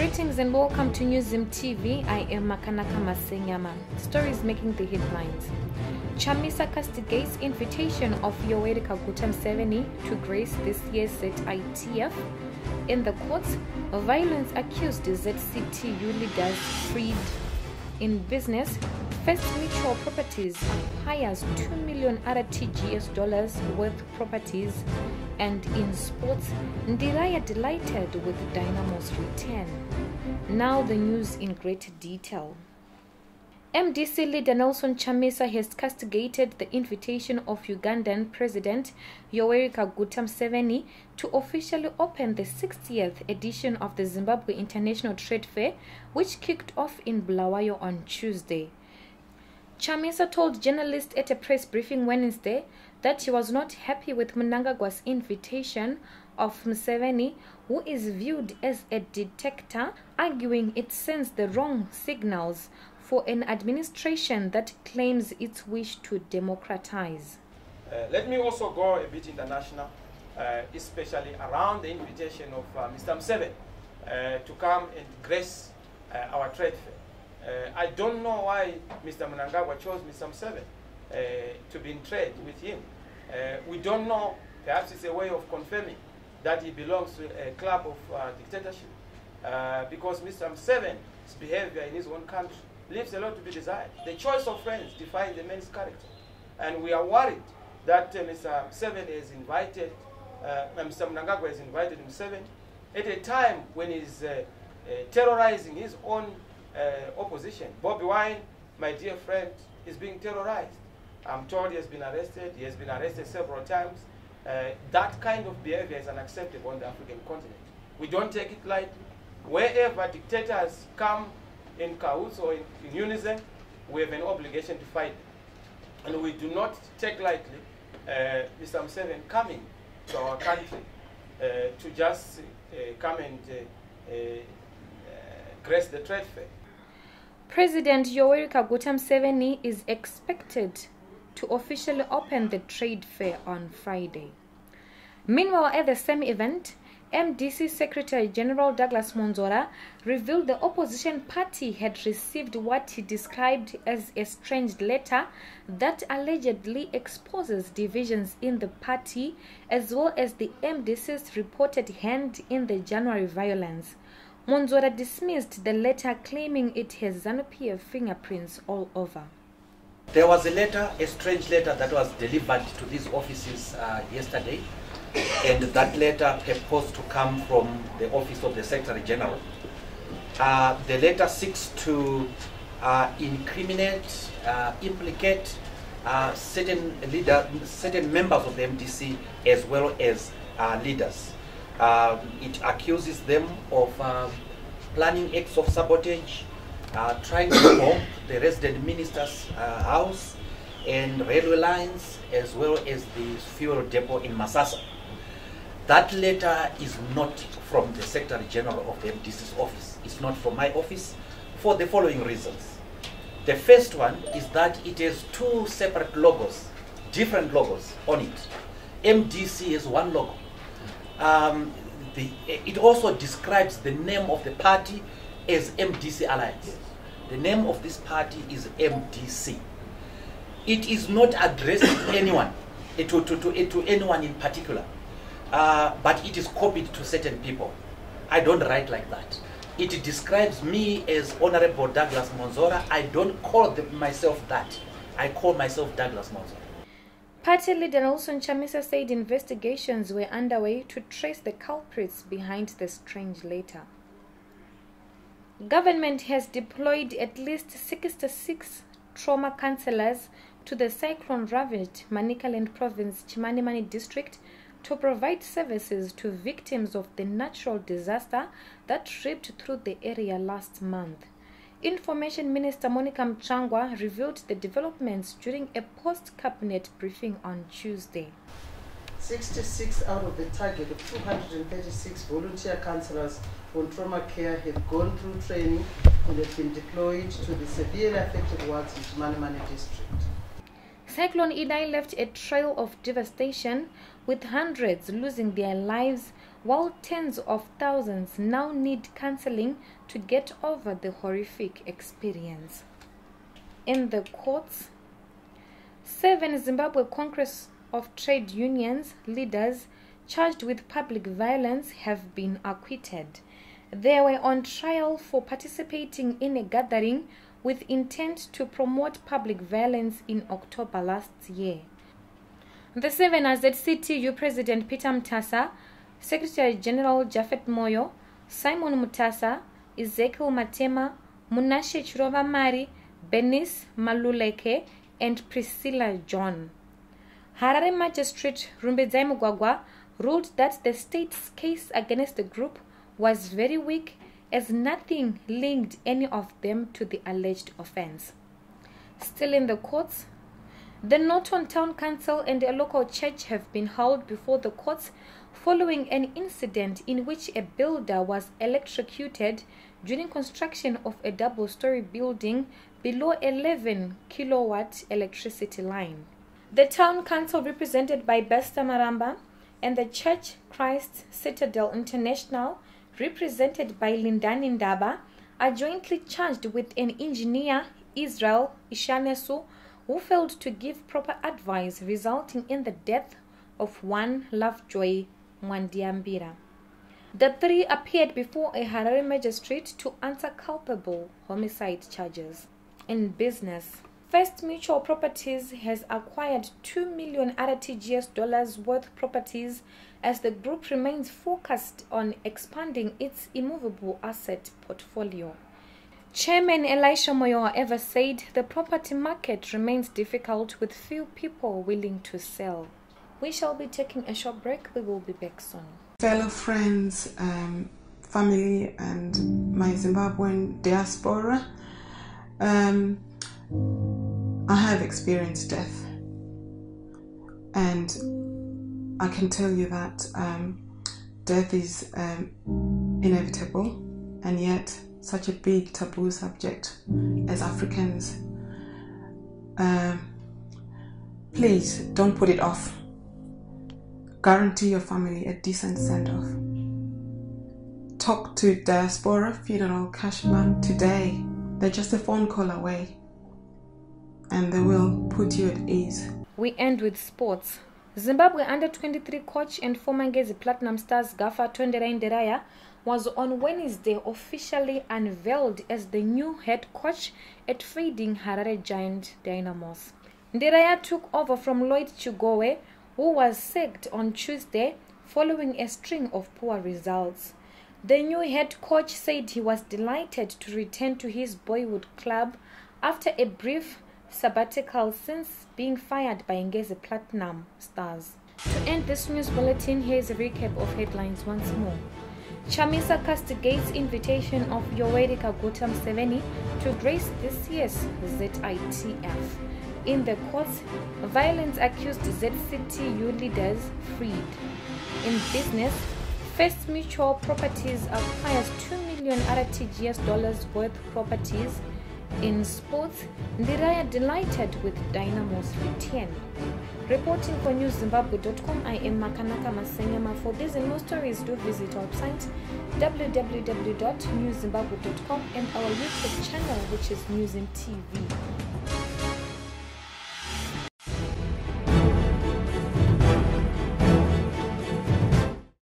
Greetings and welcome to Newzim TV. I am Makanaka Masenyama. Stories making the headlines. Chamisa castigates invitation of Yoweri Kaguta Museveni to grace this year's ZITF. In the courts, violence accused ZCTU leaders freed. In business, First Mutual Properties hires $2 million RTGS worth properties. And in sports, Ndiraya delighted with Dynamo's return. Now the news in greater detail. MDC leader Nelson Chamisa has castigated the invitation of Ugandan President Yoweri Kaguta Museveni to officially open the 60th edition of the Zimbabwe International Trade Fair, which kicked off in Bulawayo on Tuesday. Chamisa told journalists at a press briefing Wednesday that he was not happy with Mnangagwa's invitation of Museveni, who is viewed as a dictator, arguing it sends the wrong signals for an administration that claims its wish to democratize. Let me also go a bit international, especially around the invitation of Mr. Museveni to come and grace our trade fair. I don't know why Mr. Mnangagwa chose Mr. Museveni to be in trade with him. We don't know, perhaps it's a way of confirming that he belongs to a club of dictatorship. Because Mr. Museveni's behavior in his own country leaves a lot to be desired. The choice of friends defines the man's character. And we are worried that Mr. Museveni has invited, Mr. Mnangagwa has invited Museveni at a time when he's terrorizing his own opposition. Bobi Wine, my dear friend, is being terrorized. I'm told he has been arrested. He has been arrested several times. That kind of behavior is unacceptable on the African continent. We don't take it lightly. Wherever dictators come in cahoots or in unison, we have an obligation to fight them. And we do not take lightly Mr. Museveni coming to our country to just come and grace the trade fair. President Yoweri Kaguta Museveni is expected to officially open the trade fair on Friday. Meanwhile, at the same event, MDC Secretary General Douglas Monzora revealed the opposition party had received what he described as a strange letter that allegedly exposes divisions in the party, as well as the MDC's reported hand in the January violence. Monzora dismissed the letter, claiming it has ZANU-PF fingerprints all over. There was a letter, a strange letter that was delivered to these offices yesterday, and that letter purports to come from the office of the Secretary General. The letter seeks to incriminate, implicate certain members of the MDC as well as leaders. It accuses them of planning acts of sabotage, trying to bomb the resident minister's house and railway lines, as well as the fuel depot in Masasa. That letter is not from the Secretary General of the MDC's office. It's not from my office for the following reasons. The first one is that it has two separate logos, different logos on it. MDC has one logo. It also describes the name of the party as MDC Alliance. The name of this party is MDC. It is not addressed to anyone, to anyone in particular, but it is copied to certain people. I don't write like that. It describes me as Honorable Douglas Monzora. I don't call myself that. I call myself Douglas Monzora. Party leader Nelson Chamisa said investigations were underway to trace the culprits behind the strange letter. Government has deployed at least 66 trauma counselors to the cyclone-ravaged Manicaland Province, Chimanimani district to provide services to victims of the natural disaster that ripped through the area last month. Information Minister Monica Mchangwa revealed the developments during a post-cabinet briefing on Tuesday. 66 out of the target of 236 volunteer counsellors on trauma care have gone through training and have been deployed to the severely affected wards in Chimanimani district. Cyclone Idai left a trail of devastation, with hundreds losing their lives, while tens of thousands now need counseling to get over the horrific experience. In the courts, 7 Zimbabwe Congress of Trade Unions leaders charged with public violence have been acquitted. They were on trial for participating in a gathering with intent to promote public violence in October last year. The 7 are ZITF President Peter Mutasa, Secretary General Japhet Moyo, Simon Mutasa, Ezekiel Matema, Munashe Chirova Mari, Benis Maluleke, and Priscilla John. Harare Magistrate Rumbedzai Mugwagwa ruled that the state's case against the group was very weak, as nothing linked any of them to the alleged offense. Still in the courts, the Norton Town Council and a local church have been hauled before the courts following an incident in which a builder was electrocuted during construction of a double-story building below 11 kilowatt electricity line. The town council, represented by Besta Maramba, and the church Christ Citadel International, represented by Lindani Ndaba, are jointly charged with an engineer, Israel Ishanesu, who failed to give proper advice, resulting in the death of one Lovejoy Mwandiambira. The 3 appeared before a Harare magistrate to answer culpable homicide charges. In business, First Mutual Properties has acquired $2 million RTGS worth properties as the group remains focused on expanding its immovable asset portfolio. Chairman Elisha Moyo, however, said the property market remains difficult with few people willing to sell. We shall be taking a short break. We will be back soon. Fellow friends, family, and my Zimbabwean diaspora, I have experienced death, and I can tell you that death is inevitable, and yet such a big taboo subject as Africans. Please don't put it off. Guarantee your family a decent send-off. Talk to Diaspora Funeral Cash Fund today. They're just a phone call away, and they will put you at ease. We end with sports. Zimbabwe under-23 coach and former Ngezi Platinum Stars Gafa Tonderai Nderaya was on Wednesday officially unveiled as the new head coach at fading Harare Giant Dynamos. Nderaya took over from Lloyd Chigowe, who was sacked on Tuesday following a string of poor results. The new head coach said he was delighted to return to his boyhood club after a brief sabbatical since being fired by Ngezi Platinum Stars. To end this news bulletin, here's a recap of headlines once more. Chamisa castigates invitation of Yoweri Kaguta Museveni to grace this year's ZITF. In the courts, violence-accused ZCTU leaders freed. In business, First Mutual Properties acquires $2 million RTGS worth properties. In sports, Ndiraya delighted with Dynamo's return. Reporting for newszimbabwe.com, I am Makanaka Masenyama. For these and more stories, do visit our website www.newszimbabwe.com and our YouTube channel, which is NewsZim TV.